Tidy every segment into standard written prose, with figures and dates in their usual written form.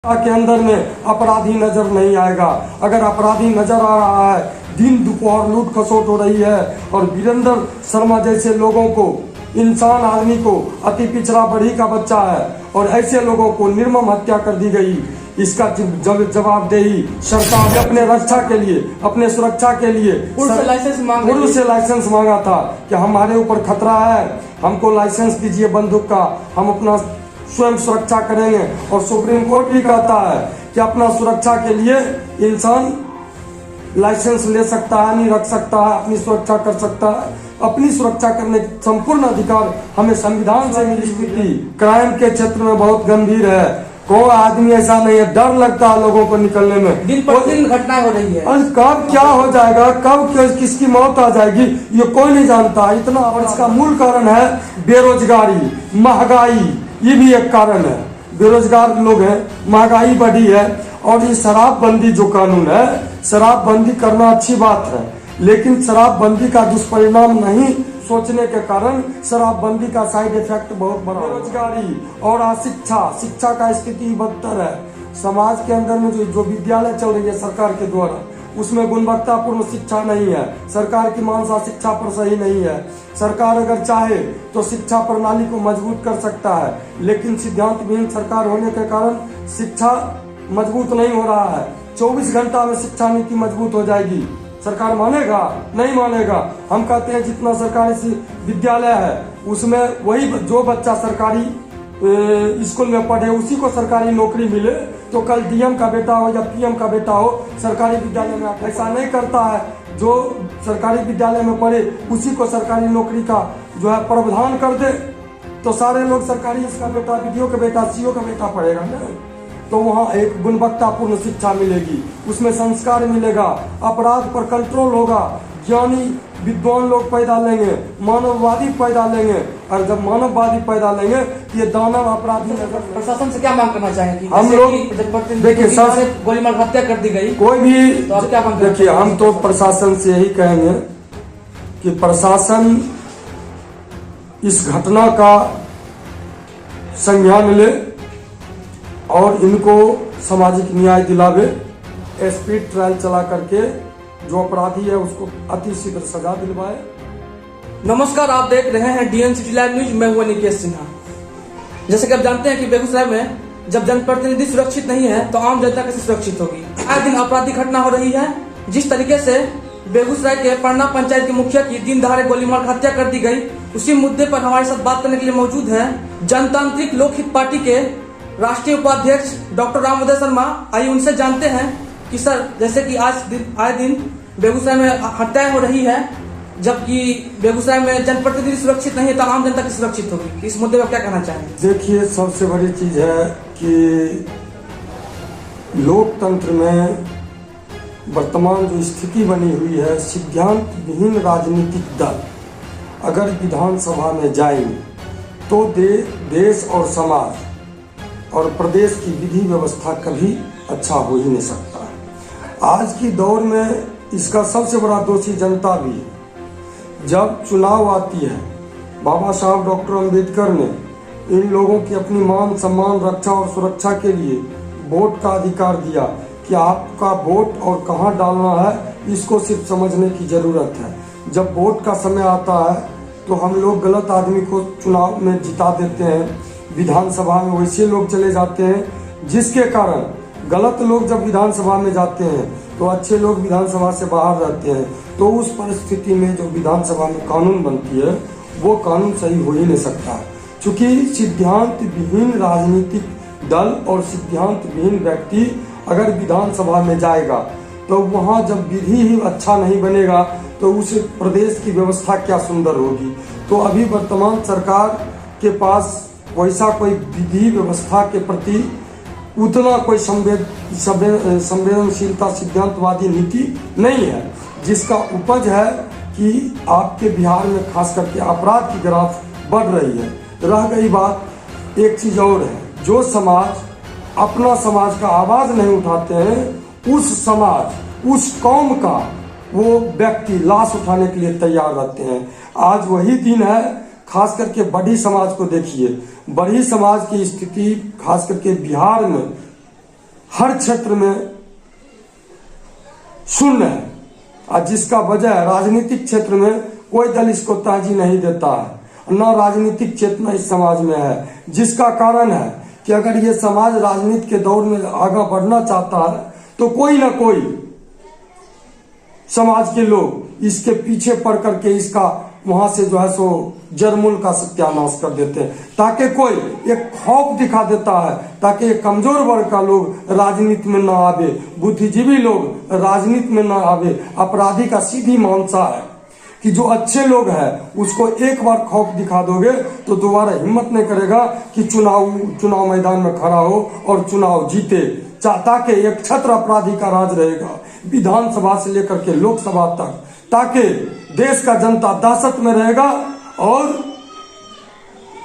के अंदर में अपराधी नजर नहीं आएगा। अगर अपराधी नजर आ रहा है, दिन दोपहर लूट खसोट हो रही है और वीरेंद्र शर्मा जैसे लोगों को, इंसान आदमी को, अति पिछड़ा बढ़ी का बच्चा है और ऐसे लोगों को निर्मम हत्या कर दी गई, इसका जवाबदेही सरकार ने अपने रक्षा के लिए, अपने सुरक्षा के लिए पूर्व से लाइसेंस मांगा था कि हमारे ऊपर खतरा है, हमको लाइसेंस दीजिए बंदूक का, हम अपना स्वयं सुरक्षा करेंगे। और सुप्रीम कोर्ट भी कहता है कि अपना सुरक्षा के लिए इंसान लाइसेंस ले सकता है, नहीं रख सकता है, अपनी सुरक्षा कर सकता है। अपनी सुरक्षा करने के संपूर्ण अधिकार हमें संविधान से मिली। स्थिति क्राइम के क्षेत्र में बहुत गंभीर है। कोई आदमी ऐसा नहीं है, डर लगता है लोगों को निकलने में। दिन पर दिन घटनाएं हो रही है और कब क्या हो जाएगा, कब किसकी मौत आ जाएगी, ये कोई नहीं जानता इतना। और इसका मूल कारण है बेरोजगारी, महंगाई, ये भी एक कारण है। बेरोजगार लोग हैं, महंगाई बढ़ी है और ये शराबबंदी जो कानून है, शराबबंदी करना अच्छी बात है, लेकिन शराबबंदी का दुष्परिणाम नहीं सोचने के कारण शराबबंदी का साइड इफेक्ट बहुत बड़ा। बेरोजगारी और शिक्षा का स्थिति बदतर है। समाज के अंदर में जो विद्यालय चल रही है सरकार के द्वारा, उसमें गुणवत्तापूर्ण शिक्षा नहीं है। सरकार की मानसा शिक्षा पर सही नहीं है। सरकार अगर चाहे तो शिक्षा प्रणाली को मजबूत कर सकता है, लेकिन सिद्धांत विहीन सरकार होने के कारण शिक्षा मजबूत नहीं हो रहा है। 24 घंटा में शिक्षा नीति मजबूत हो जाएगी, सरकार मानेगा? नहीं मानेगा। हम कहते हैं जितना सरकारी विद्यालय है उसमें वही जो बच्चा सरकारी स्कूल में पढ़े उसी को सरकारी नौकरी मिले, तो कल डीएम का बेटा हो या पीएम का बेटा हो सरकारी विद्यालय में ऐसा नहीं करता है। जो सरकारी विद्यालय में पढ़े उसी को सरकारी नौकरी का जो है प्रावधान कर दे, तो सारे लोग सरकारी, इसका बेटा बीडीओ का बेटा, सीओ का बेटा पढ़ेगा ना, तो वहाँ एक गुणवत्तापूर्ण शिक्षा मिलेगी, उसमें संस्कार मिलेगा, अपराध पर कंट्रोल होगा, ज्ञानी विद्वान लोग पैदा लेंगे, मानववादी पैदा लेंगे, और जब मानववादी पैदा लेंगे ये दानव अपराधी। प्रशासन से क्या मांग करना चाहेंगे? हम लोग देखिए गोली मार हत्या कर दी गई, कोई भी तो क्या मांग? देखिए हम तो प्रशासन से यही कहेंगे कि प्रशासन इस घटना का संज्ञान ले और इनको सामाजिक न्याय दिलावे, स्पीड ट्रायल चला करके जो अपराधी है उसको अति शीघ्र सजा दिलवाए। नमस्कार, आप देख रहे हैं डीएन सिटी लाइव न्यूज। मैं हूं निकेश सिन्हा। जैसे कि आप जानते हैं कि बेगूसराय में जब जनप्रतिनिधि सुरक्षित नहीं है तो आम जनता कैसे सुरक्षित होगी। आए दिन आपराधिक घटना हो रही है। जिस तरीके से बेगूसराय के पन्ना पंचायत के मुखिया की दिन दहाड़े गोली मार हत्या कर दी गई, उसी मुद्दे पर हमारे साथ बात करने के लिए मौजूद है जनतांत्रिक लोकहित पार्टी के राष्ट्रीय उपाध्यक्ष डॉक्टर रामोदय शर्मा। आइए उनसे जानते हैं कि सर, जैसे कि आए दिन बेगूसराय में हत्याएं हो रही है, जबकि बेगूसराय में जनप्रतिनिधि सुरक्षित नहीं है तो आम जनता की सुरक्षित होगी, इस मुद्दे पर क्या कहना चाहेंगे? देखिए, सबसे बड़ी चीज है कि लोकतंत्र में वर्तमान जो स्थिति बनी हुई है, सिद्धांत विहीन राजनीतिक दल अगर विधानसभा में जाएंगे तो देश और समाज और प्रदेश की विधि व्यवस्था कभी अच्छा हो ही नहीं सकता। आज की दौर में इसका सबसे बड़ा दोषी जनता भी है। जब चुनाव आती है, बाबा साहब डॉक्टर अंबेडकर ने इन लोगों की अपनी मान सम्मान, रक्षा और सुरक्षा के लिए वोट का अधिकार दिया कि आपका वोट और कहाँ डालना है इसको सिर्फ समझने की जरूरत है। जब वोट का समय आता है तो हम लोग गलत आदमी को चुनाव में जिता देते हैं, विधानसभा में वैसे लोग चले जाते हैं, जिसके कारण गलत लोग जब विधानसभा में जाते हैं तो अच्छे लोग विधानसभा से बाहर रहते हैं। तो उस परिस्थिति में जो विधानसभा में कानून बनती है वो कानून सही हो ही नहीं सकता, क्योंकि सिद्धांत विहीन राजनीतिक दल और सिद्धांत विहीन व्यक्ति अगर विधानसभा में जाएगा तो वहाँ जब विधि ही अच्छा नहीं बनेगा तो उस प्रदेश की व्यवस्था क्या सुंदर होगी। तो अभी वर्तमान सरकार के पास वैसा कोई विधि व्यवस्था के प्रति उतना कोई संवेदनशीलता, सिद्धांतवादी नीति नहीं है, जिसका उपज है कि आपके बिहार में खास करके अपराध की ग्राफ बढ़ रही है। रह गई बात, एक चीज और है, जो समाज अपना समाज का आवाज नहीं उठाते हैं, उस समाज, उस कौम का वो व्यक्ति लाश उठाने के लिए तैयार रहते हैं। आज वही दिन है, खास करके बड़ी समाज को देखिए, बड़ी समाज की स्थिति खास करके बिहार में हर क्षेत्र में शून्य है, और जिसका वजह राजनीतिक क्षेत्र में कोई दल इसको तरजीह नहीं देता है, न राजनीतिक चेतना इस समाज में है, जिसका कारण है कि अगर ये समाज राजनीति के दौर में आगे बढ़ना चाहता है तो कोई ना कोई समाज के लोग इसके पीछे पड़ करके इसका वहां से जो है सो जड़मूल का सत्यानाश कर देते हैं, ताकि कोई एक खौफ दिखा देता है, ताकि एक कमजोर वर्ग का लोग राजनीति में ना आवे, बुद्धिजीवी लोग राजनीति में ना आवे। अपराधी का सीधी मानसा है कि जो अच्छे लोग हैं उसको एक बार खौफ दिखा दोगे तो दोबारा हिम्मत नहीं करेगा कि चुनाव मैदान में खड़ा हो और चुनाव जीते। ताकि एक छत्र अपराधी का राज रहेगा विधानसभा से लेकर के लोकसभा तक, ताकि देश का जनता दहशत में रहेगा और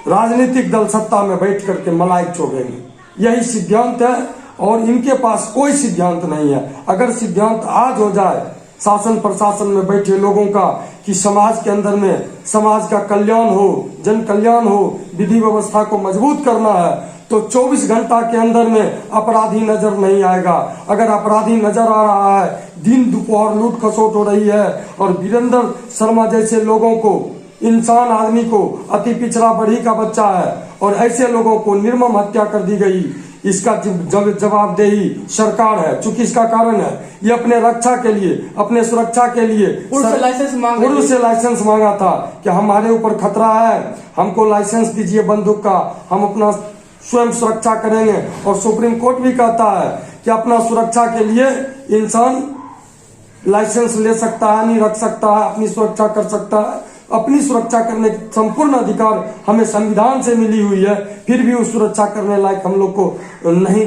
राजनीतिक दल सत्ता में बैठ करके मलाई चोगेंगे। यही सिद्धांत है और इनके पास कोई सिद्धांत नहीं है। अगर सिद्धांत आज हो जाए शासन प्रशासन में बैठे लोगों का कि समाज के अंदर में समाज का कल्याण हो, जन कल्याण हो, विधि व्यवस्था को मजबूत करना है, तो 24 घंटा के अंदर में अपराधी नजर नहीं आएगा। अगर अपराधी नजर आ रहा है, दिन दोपहर लूट खसोट हो रही है और वीरेंद्र शर्मा जैसे लोगों को, इंसान आदमी को, अति पिछड़ा बढ़ी का बच्चा है और ऐसे लोगों को निर्मम हत्या कर दी गई, इसका जवाबदेही सरकार है। चूंकि इसका कारण है ये अपने रक्षा के लिए, अपने सुरक्षा के लिए पूर्व से लाइसेंस मांगा था कि हमारे ऊपर खतरा है, हमको लाइसेंस दीजिए बंदूक का, हम अपना स्वयं सुरक्षा करेंगे। और सुप्रीम कोर्ट भी कहता है कि अपना सुरक्षा के लिए इंसान लाइसेंस ले सकता है, नहीं रख सकता है, अपनी सुरक्षा कर सकता है। अपनी सुरक्षा करने की संपूर्ण अधिकार हमें संविधान से मिली हुई है, फिर भी उस सुरक्षा करने लायक हम लोग को नहीं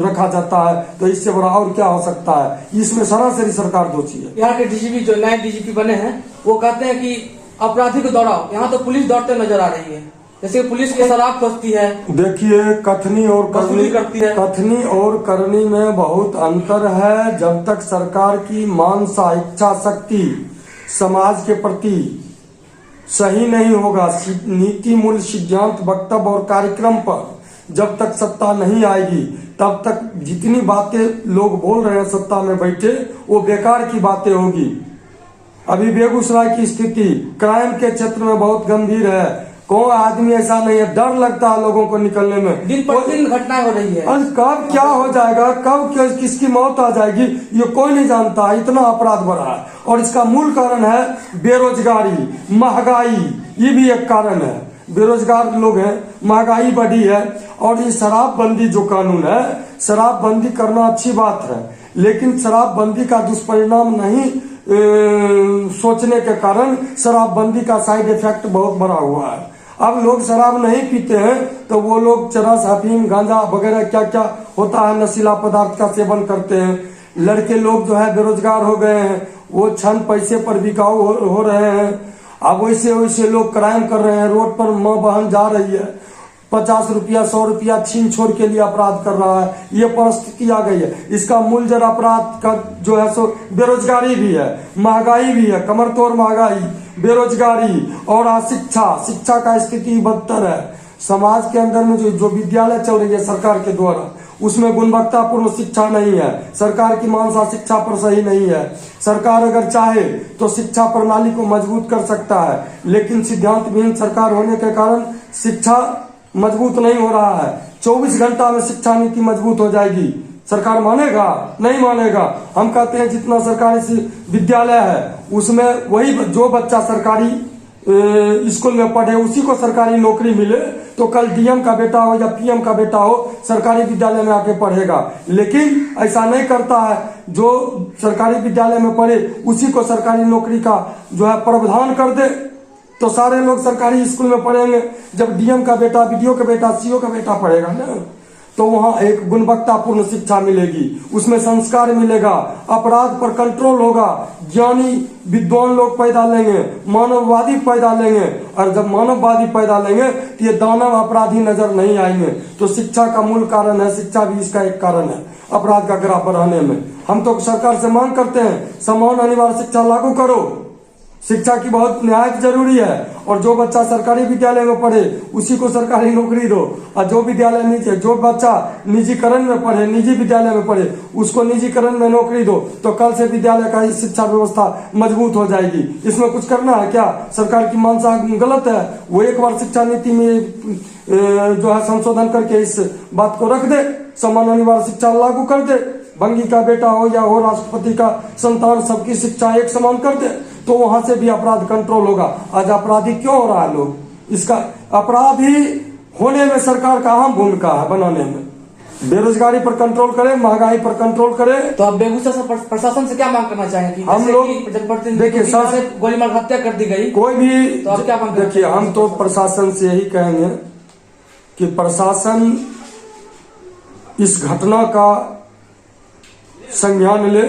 रखा जाता है, तो इससे बड़ा और क्या हो सकता है। इसमें सरासरी सरकार दोषी है। यहाँ के डीजीपी जो नए डीजीपी बने हैं वो कहते हैं कि अपराधी को दौड़ाओ, यहाँ तो पुलिस दौड़ते नजर आ रही है, जैसे पुलिस की शराब खोजती है। देखिए कथनी और करनी करती है, कथनी और करनी में बहुत अंतर है। जब तक सरकार की मानसा इच्छा शक्ति समाज के प्रति सही नहीं होगा, नीति मूल्य सिद्धांत वक्तव्य और कार्यक्रम पर जब तक सत्ता नहीं आएगी तब तक जितनी बातें लोग बोल रहे हैं सत्ता में बैठे वो बेकार की बातें होगी। अभी बेगूसराय की स्थिति क्राइम के क्षेत्र में बहुत गंभीर है। कोई आदमी ऐसा नहीं है, डर लगता है लोगों को निकलने में। दिन पर दिन घटनाएं हो रही है। कब क्या हो जाएगा, कब किसकी मौत आ जाएगी ये कोई नहीं जानता। इतना अपराध बढ़ा है और इसका मूल कारण है बेरोजगारी, महंगाई। ये भी एक कारण है, बेरोजगार लोग हैं, महंगाई बढ़ी है। और ये शराबबंदी जो कानून है, शराबबंदी करना अच्छी बात है, लेकिन शराबबंदी का दुष्परिणाम नहीं सोचने के कारण शराबबंदी का साइड इफेक्ट बहुत बड़ा हुआ है। अब लोग शराब नहीं पीते हैं तो वो लोग चरस, अफीम, गांजा वगैरह क्या क्या होता है नशीला पदार्थ का सेवन करते हैं। लड़के लोग जो है बेरोजगार हो गए हैं, वो क्षण पैसे पर बिकाऊ हो रहे हैं। अब वैसे वैसे लोग क्राइम कर रहे हैं, रोड पर माँ बहन जा रही है, 50 रुपया 100 रुपया छीन छोड़ के लिए अपराध कर रहा है। ये परिस्थिति आ गई है। इसका मूल जड़ अपराध का जो है सो बेरोजगारी भी है, महंगाई भी है, कमर तोड़ महंगाई, बेरोजगारी और शिक्षा का स्थिति बदतर है। समाज के अंदर में जो विद्यालय चल रही है सरकार के द्वारा, उसमें गुणवत्तापूर्ण शिक्षा नहीं है। सरकार की मानसा शिक्षा पर सही नहीं है। सरकार अगर चाहे तो शिक्षा प्रणाली को मजबूत कर सकता है, लेकिन सिद्धांत विहीन सरकार होने के कारण शिक्षा मजबूत नहीं हो रहा है। 24 घंटा में शिक्षा नीति मजबूत हो जाएगी, सरकार मानेगा? नहीं मानेगा। हम कहते हैं जितना सरकारी विद्यालय है उसमें वही जो बच्चा सरकारी स्कूल में पढ़े उसी को सरकारी नौकरी मिले, तो कल डीएम का बेटा हो या पीएम का बेटा हो सरकारी विद्यालय में आके पढ़ेगा। लेकिन ऐसा नहीं करता है, जो सरकारी विद्यालय में पढ़े उसी को सरकारी नौकरी का जो है प्रावधान कर दे तो सारे लोग सरकारी स्कूल में पढ़ेंगे। जब डीएम का बेटा, बीडीओ का बेटा, सीओ का बेटा पढ़ेगा ना, तो वहां एक गुणवत्तापूर्ण शिक्षा मिलेगी, उसमें संस्कार मिलेगा, अपराध पर कंट्रोल होगा, ज्ञानी विद्वान लोग पैदा लेंगे, मानववादी पैदा लेंगे। और जब मानववादी पैदा लेंगे तो ये दानव अपराधी नजर नहीं आएंगे। तो शिक्षा का मूल कारण है, शिक्षा भी इसका एक कारण है अपराध का ग्राफ बढ़ाने में। हम तो सरकार से मांग करते हैं समान अनिवार्य शिक्षा लागू करो, शिक्षा की बहुत निहायत जरूरी है। और जो बच्चा सरकारी विद्यालय में पढ़े उसी को सरकारी नौकरी दो, और जो विद्यालय निजी, जो बच्चा निजीकरण में पढ़े, निजी विद्यालय में पढ़े, उसको निजीकरण में नौकरी दो, तो कल से विद्यालय का शिक्षा व्यवस्था मजबूत हो जाएगी। इसमें कुछ करना है क्या? सरकार की मंशा गलत है, वो एक बार शिक्षा नीति में जो है संशोधन करके इस बात को रख दे, समान अनिवार्य शिक्षा लागू कर दे, बंगी का बेटा हो या हो राष्ट्रपति का संतान, सबकी शिक्षा एक समान कर दे, तो वहां से भी अपराध कंट्रोल होगा। आज अपराधी क्यों हो रहा है लोग? इसका अपराधी होने में सरकार का अहम भूमिका है बनाने में। बेरोजगारी पर कंट्रोल करे, महंगाई पर कंट्रोल करे। तो आप बेगूसराय प्रशासन से क्या मांग करना चाहेंगे? हम लोग देखिए से गोली मार हत्या कर दी गई, कोई भी तो आप क्या मांग? देखिए, हम तो प्रशासन से यही कहेंगे कि प्रशासन इस घटना का संज्ञान ले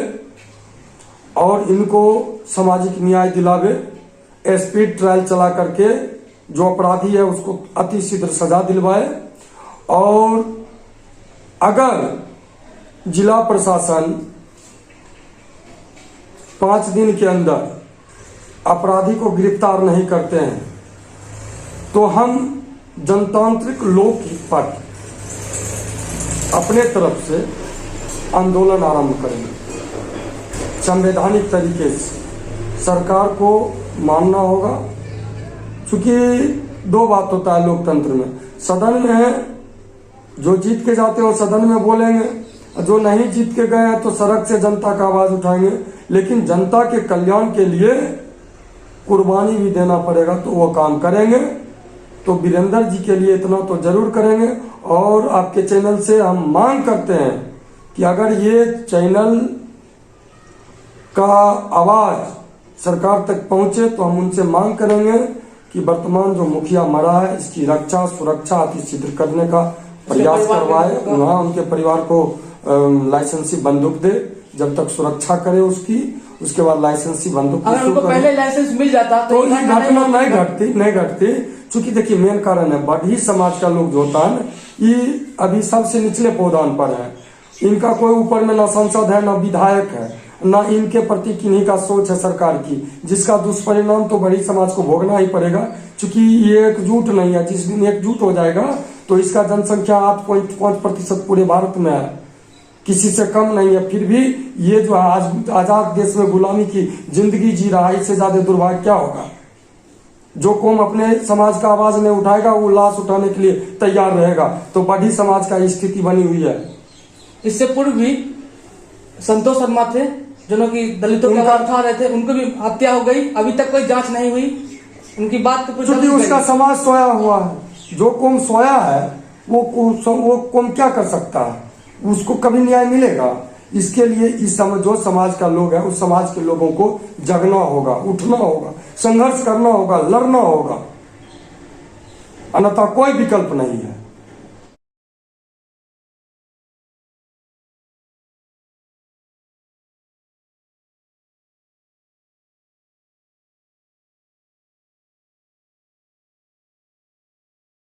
और इनको सामाजिक न्याय दिलावे, स्पीड ट्रायल चला करके जो अपराधी है उसको अति शीघ्र सजा दिलवाए। और अगर जिला प्रशासन 5 दिन के अंदर अपराधी को गिरफ्तार नहीं करते हैं तो हम जनतांत्रिक लोकहित पार्टी अपने तरफ से आंदोलन आरंभ करेंगे। संवैधानिक तरीके से सरकार को मानना होगा, क्योंकि 2 बात होता है लोकतंत्र में। सदन में जो जीत के जाते हैं वो सदन में बोलेंगे, जो नहीं जीत के गए हैं तो सड़क से जनता का आवाज उठाएंगे। लेकिन जनता के कल्याण के लिए कुर्बानी भी देना पड़ेगा तो वो काम करेंगे। तो वीरेंद्र जी के लिए इतना तो जरूर करेंगे। और आपके चैनल से हम मांग करते हैं कि अगर ये चैनल का आवाज सरकार तक पहुंचे तो हम उनसे मांग करेंगे कि वर्तमान जो मुखिया मरा है इसकी रक्षा सुरक्षा अति शीघ्र करने का प्रयास करवाए। वहाँ उनके परिवार को लाइसेंसी बंदूक दे, जब तक सुरक्षा करे उसकी, उसके बाद लाइसेंसी बंदूक। अगर उनको पहले लाइसेंस मिल जाता तो ये घटना नहीं घटती। चूंकि देखिए मेन कारण है बड़ी समाज का लोग जो होता है ना, ये अभी सबसे निचले पौधान पर है। इनका कोई ऊपर में ना सांसद है ना विधायक है, ना इनके प्रति किन्हीं का सोच है सरकार की, जिसका दुष्परिणाम तो बड़ी समाज को भोगना ही पड़ेगा। क्योंकि ये एकजुट नहीं है। जिस दिन एकजुट हो जाएगा तो इसका जनसंख्या 8.5% पूरे भारत में है, किसी से कम नहीं है। फिर भी ये जो आज आजाद देश में गुलामी की जिंदगी जी रहा है, इससे ज्यादा दुर्भाग्य क्या होगा? जो कौम अपने समाज का आवाज नहीं उठाएगा वो लाश उठाने के लिए तैयार रहेगा। तो बड़ी समाज का स्थिति बनी हुई है। इससे पूर्व भी संतोष शर्मा थे जो कि दलितों की आवाज उठा रहे थे, उनको भी हत्या हो गई, अभी तक कोई जांच नहीं हुई। उनकी बात तो क्योंकि उसका समाज सोया हुआ है। जो कौम सोया है वो कौम क्या कर सकता है? उसको कभी न्याय मिलेगा? इसके लिए जो समाज का लोग है उस समाज के लोगों को जगना होगा, उठना होगा, संघर्ष करना होगा, लड़ना होगा, अन्यथा कोई विकल्प नहीं है।